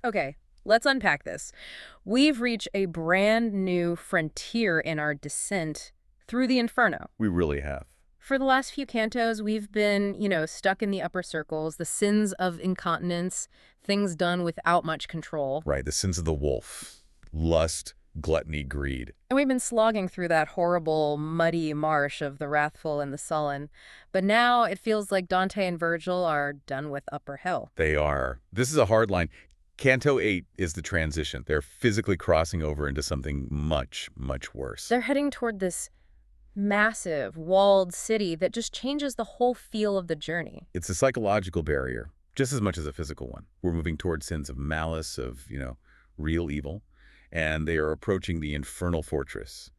Okay, let's unpack this. We've reached a brand new frontier in our descent through the Inferno. We really have. For the last few cantos, we've been, stuck in the upper circles, the sins of incontinence, things done without much control. Right, the sins of the wolf. Lust, gluttony, greed. And we've been slogging through that horrible, muddy marsh of the wrathful and the sullen. But now it feels like Dante and Virgil are done with upper hell. They are. This is a hard line. Canto 8 is the transition. They're physically crossing over into something much, much worse. They're heading toward this massive, walled city that just changes the whole feel of the journey. It's a psychological barrier, just as much as a physical one. We're moving toward sins of malice, of, real evil. And they are approaching the infernal fortress,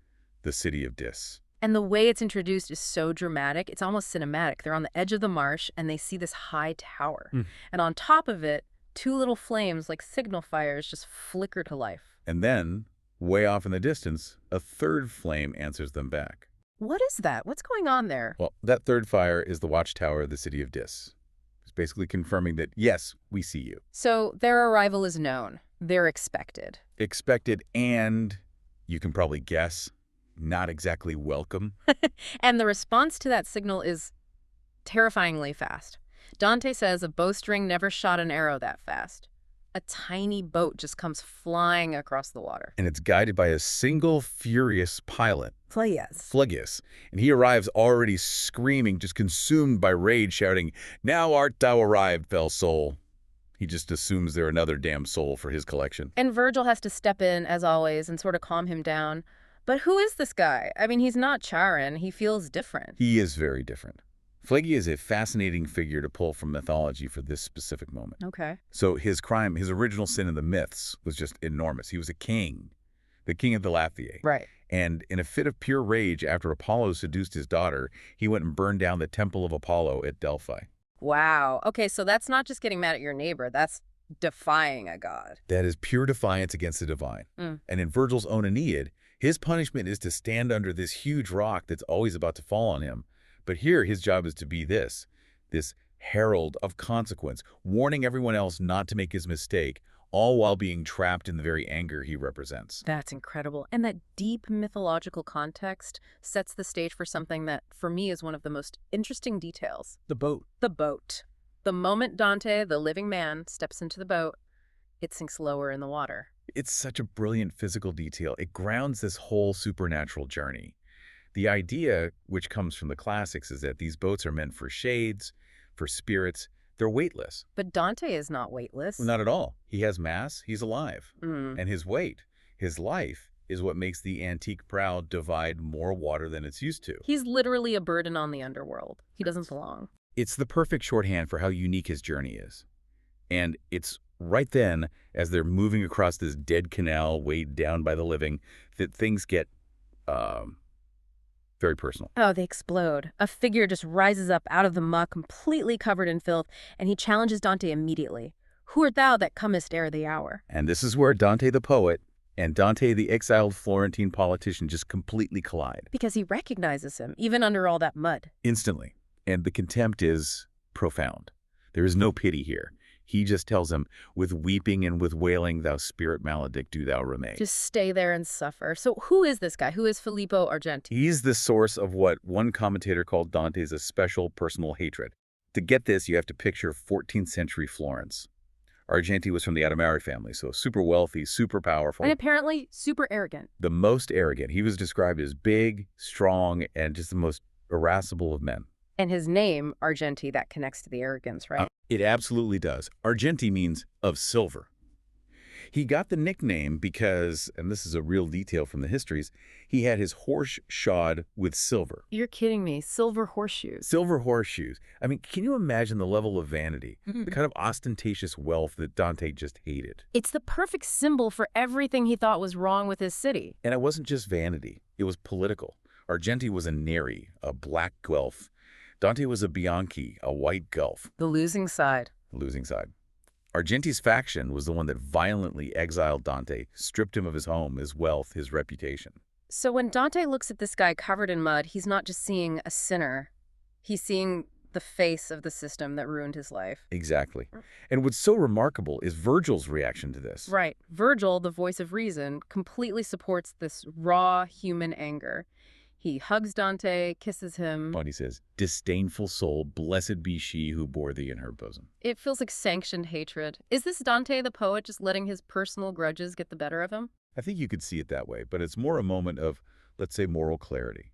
the city of Dis. And the way it's introduced is so dramatic, it's almost cinematic. They're on the edge of the marsh, and they see this high tower. And on top of it, two little flames, like signal fires, just flicker to life. And then, way off in the distance, a third flame answers them back. What is that? What's going on there? Well, that third fire is the watchtower of the city of Dis. It's basically confirming that, yes, we see you. So their arrival is known. They're expected. Expected and, you can probably guess, not exactly welcome. And the response to that signal is terrifyingly fast. Dante says a bowstring never shot an arrow that fast. A tiny boat just comes flying across the water. And it's guided by a single furious pilot. Phlegyas. And he arrives already screaming, just consumed by rage, shouting, "Now art thou arrived, fell soul." He just assumes they're another damn soul for his collection. And Virgil has to step in, as always, and sort of calm him down. But who is this guy? I mean, he's not Charon. He feels different. He is very different. Phlegyas is a fascinating figure to pull from mythology for this specific moment. Okay. So his crime, his original sin in the myths was just enormous. He was a king, the king of the Lapithae. Right. And in a fit of pure rage after Apollo seduced his daughter, he went and burned down the temple of Apollo at Delphi. Wow. Okay, so that's not just getting mad at your neighbor. That's defying a god. That is pure defiance against the divine. And in Virgil's own Aeneid, his punishment is to stand under this huge rock that's always about to fall on him. But here, his job is to be this herald of consequence, warning everyone else not to make his mistake, all while being trapped in the very anger he represents. That's incredible. And that deep mythological context sets the stage for something that, for me, is one of the most interesting details. The boat. The boat. The moment Dante, the living man, steps into the boat, it sinks lower in the water. It's such a brilliant physical detail. It grounds this whole supernatural journey. The idea, which comes from the classics, is that these boats are meant for shades, for spirits. They're weightless. But Dante is not weightless. Well, not at all. He has mass. He's alive. Mm. And his weight, his life, is what makes the antique prow divide more water than it's used to. He's literally a burden on the underworld. He doesn't belong. It's the perfect shorthand for how unique his journey is. And it's right then, as they're moving across this dead canal weighed down by the living, that things get very personal. Oh, they explode. A figure just rises up out of the muck, completely covered in filth, and he challenges Dante immediately. Who art thou that comest ere the hour? And this is where Dante the poet and Dante the exiled Florentine politician just completely collide. Because he recognizes him, even under all that mud. Instantly. And the contempt is profound. There is no pity here. He just tells him, with weeping and with wailing, thou spirit maledict, do thou remain. Just stay there and suffer. So who is this guy? Who is Filippo Argenti? He's the source of what one commentator called Dante's a special personal hatred. To get this, you have to picture 14th century Florence. Argenti was from the Adamari family, so super wealthy, super powerful. And apparently super arrogant. The most arrogant. He was described as big, strong, and just the most irascible of men. And his name, Argenti, that connects to the arrogance, right? It absolutely does. Argenti means of silver. He got the nickname because, and this is a real detail from the histories, he had his horse shod with silver. You're kidding me. Silver horseshoes. Silver horseshoes. I mean, can you imagine the level of vanity, the kind of ostentatious wealth that Dante just hated? It's the perfect symbol for everything he thought was wrong with his city. And it wasn't just vanity. It was political. Argenti was a Neri, a black Guelph. Dante was a Bianchi, a white Guelph. The losing side. The losing side. Argenti's faction was the one that violently exiled Dante, stripped him of his home, his wealth, his reputation. So when Dante looks at this guy covered in mud, he's not just seeing a sinner. He's seeing the face of the system that ruined his life. Exactly. And what's so remarkable is Virgil's reaction to this. Right. Virgil, the voice of reason, completely supports this raw human anger. He hugs Dante, kisses him. And he says, "Disdainful soul, blessed be she who bore thee in her bosom." It feels like sanctioned hatred. Is this Dante the poet just letting his personal grudges get the better of him? I think you could see it that way, but it's more a moment of, let's say, moral clarity.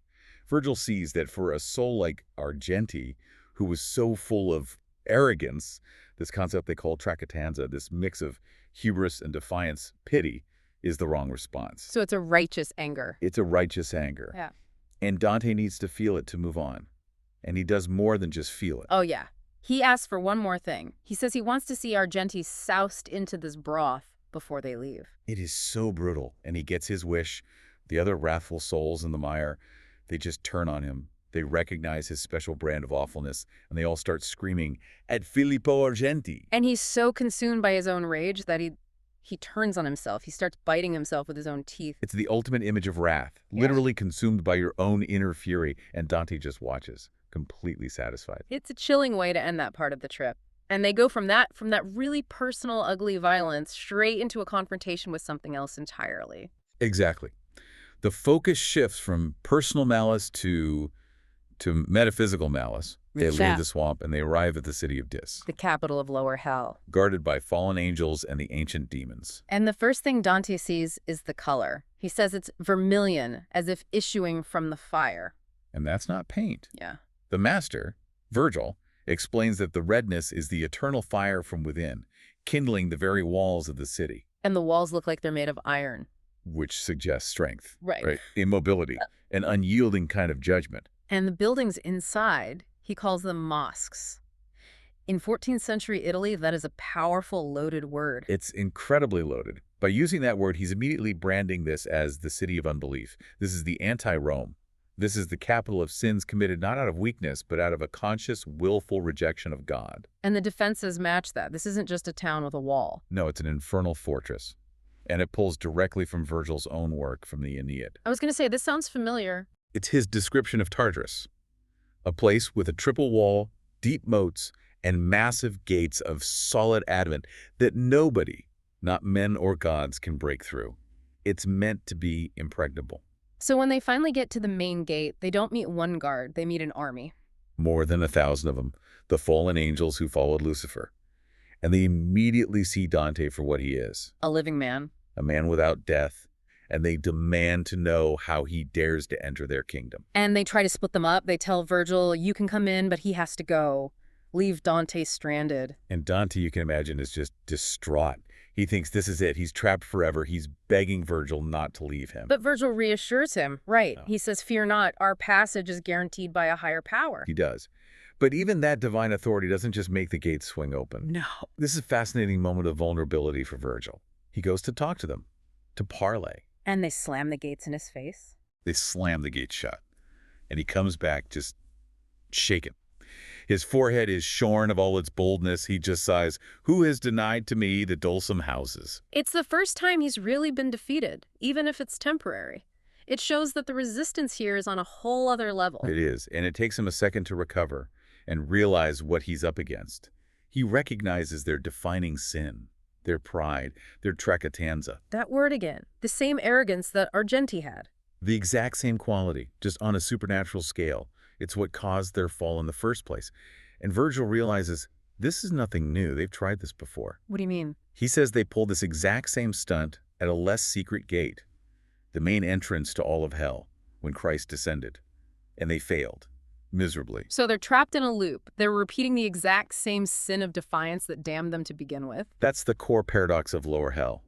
Virgil sees that for a soul like Argenti, who was so full of arrogance, this concept they call tracatanza, this mix of hubris and defiance, pity, is the wrong response. So it's a righteous anger. It's a righteous anger. Yeah. And Dante needs to feel it to move on. And he does more than just feel it. Oh, yeah. He asks for one more thing. He says he wants to see Argenti soused into this broth before they leave. It is so brutal, and he gets his wish. The other wrathful souls in the mire, they just turn on him. They recognize his special brand of awfulness, and they all start screaming at Filippo Argenti. And he's so consumed by his own rage that he turns on himself. He starts biting himself with his own teeth. It's the ultimate image of wrath, literally consumed by your own inner fury, and Dante just watches, completely satisfied. It's a chilling way to end that part of the trip. And they go from that really personal, ugly violence straight into a confrontation with something else entirely. Exactly. The focus shifts from personal malice to metaphysical malice. They leave the swamp and they arrive at the city of Dis, The capital of Lower Hell. guarded by fallen angels and the ancient demons. And the first thing Dante sees is the color. He says it's vermilion, as if issuing from the fire. And that's not paint. Yeah. The master, Virgil, explains that the redness is the eternal fire from within, kindling the very walls of the city. And the walls look like they're made of iron. Which suggests strength, Right. Immobility, an unyielding kind of judgment. And the buildings inside, he calls them mosques. In 14th century Italy, that is a powerful, loaded word. It's incredibly loaded. By using that word, he's immediately branding this as the city of unbelief. This is the anti-Rome. This is the capital of sins committed not out of weakness, but out of a conscious, willful rejection of God. And the defenses match that. This isn't just a town with a wall. No, it's an infernal fortress. And it pulls directly from Virgil's own work from the Aeneid. I was going to say, this sounds familiar. It's his description of Tartarus, a place with a triple wall, deep moats, and massive gates of solid adamant that nobody, not men or gods, can break through. It's meant to be impregnable. So when they finally get to the main gate, they don't meet one guard, they meet an army. More than 1,000 of them, the fallen angels who followed Lucifer. And they immediately see Dante for what he is. A living man. A man without death. And they demand to know how he dares to enter their kingdom. And they try to split them up. They tell Virgil, you can come in, but he has to go. Leave Dante stranded. And Dante, you can imagine, is just distraught. He thinks this is it. He's trapped forever. He's begging Virgil not to leave him. But Virgil reassures him. Right. No. He says, fear not, our passage is guaranteed by a higher power. He does. But even that divine authority doesn't just make the gates swing open. No. This is a fascinating moment of vulnerability for Virgil. He goes to talk to them, to parley. And they slam the gates in his face. They slam the gates shut. And he comes back just shaken. His forehead is shorn of all its boldness. He just sighs, "Who has denied to me the dulcim houses?" It's the first time he's really been defeated, even if it's temporary. It shows that the resistance here is on a whole other level. It is, and it takes him a second to recover and realize what he's up against. He recognizes their defining sin, their pride, their tracatanza. That word again. The same arrogance that Argenti had. The exact same quality, just on a supernatural scale. It's what caused their fall in the first place. And Virgil realizes this is nothing new. They've tried this before. What do you mean? He says they pulled this exact same stunt at a less secret gate, the main entrance to all of hell, when Christ descended. And they failed, miserably. So they're trapped in a loop. They're repeating the exact same sin of defiance that damned them to begin with. That's the core paradox of lower hell.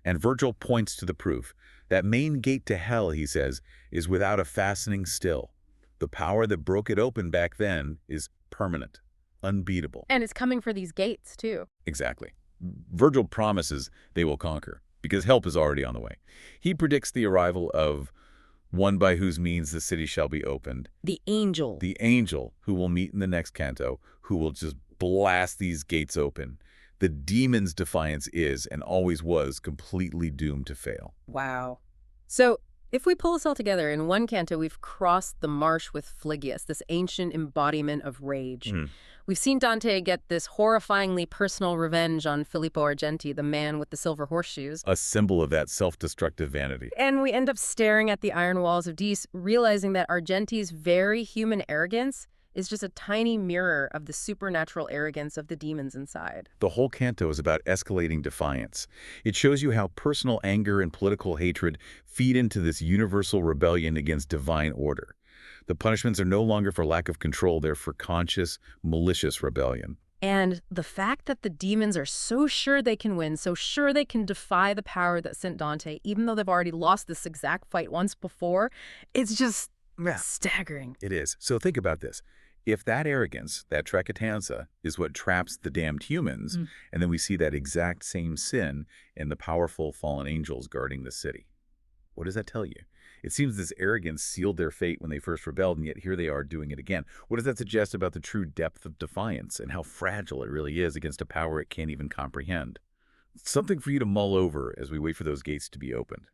And Virgil points to the proof. That main gate to hell, he says, is without a fastening still. The power that broke it open back then is permanent, unbeatable. And it's coming for these gates, too. Exactly. Virgil promises they will conquer, because help is already on the way. He predicts the arrival of one by whose means the city shall be opened. The angel. The angel who will meet in the next canto, who will just blast these gates open. The demon's defiance is, and always was, completely doomed to fail. Wow. So If we pull this all together, in one canto, we've crossed the marsh with Phlegyas, this ancient embodiment of rage. Hmm. We've seen Dante get this horrifyingly personal revenge on Filippo Argenti, the man with the silver horseshoes. A symbol of that self-destructive vanity. And we end up staring at the iron walls of Dis, realizing that Argenti's very human arrogance is just a tiny mirror of the supernatural arrogance of the demons inside. The whole canto is about escalating defiance. It shows you how personal anger and political hatred feed into this universal rebellion against divine order. The punishments are no longer for lack of control, they're for conscious, malicious rebellion. And the fact that the demons are so sure they can win, so sure they can defy the power that sent Dante, even though they've already lost this exact fight once before, it's just staggering. It is. So think about this. If that arrogance, that tricotanza, is what traps the damned humans, and then we see that exact same sin in the powerful fallen angels guarding the city, what does that tell you? It seems this arrogance sealed their fate when they first rebelled, and yet here they are doing it again. What does that suggest about the true depth of defiance and how fragile it really is against a power it can't even comprehend? Something for you to mull over as we wait for those gates to be opened.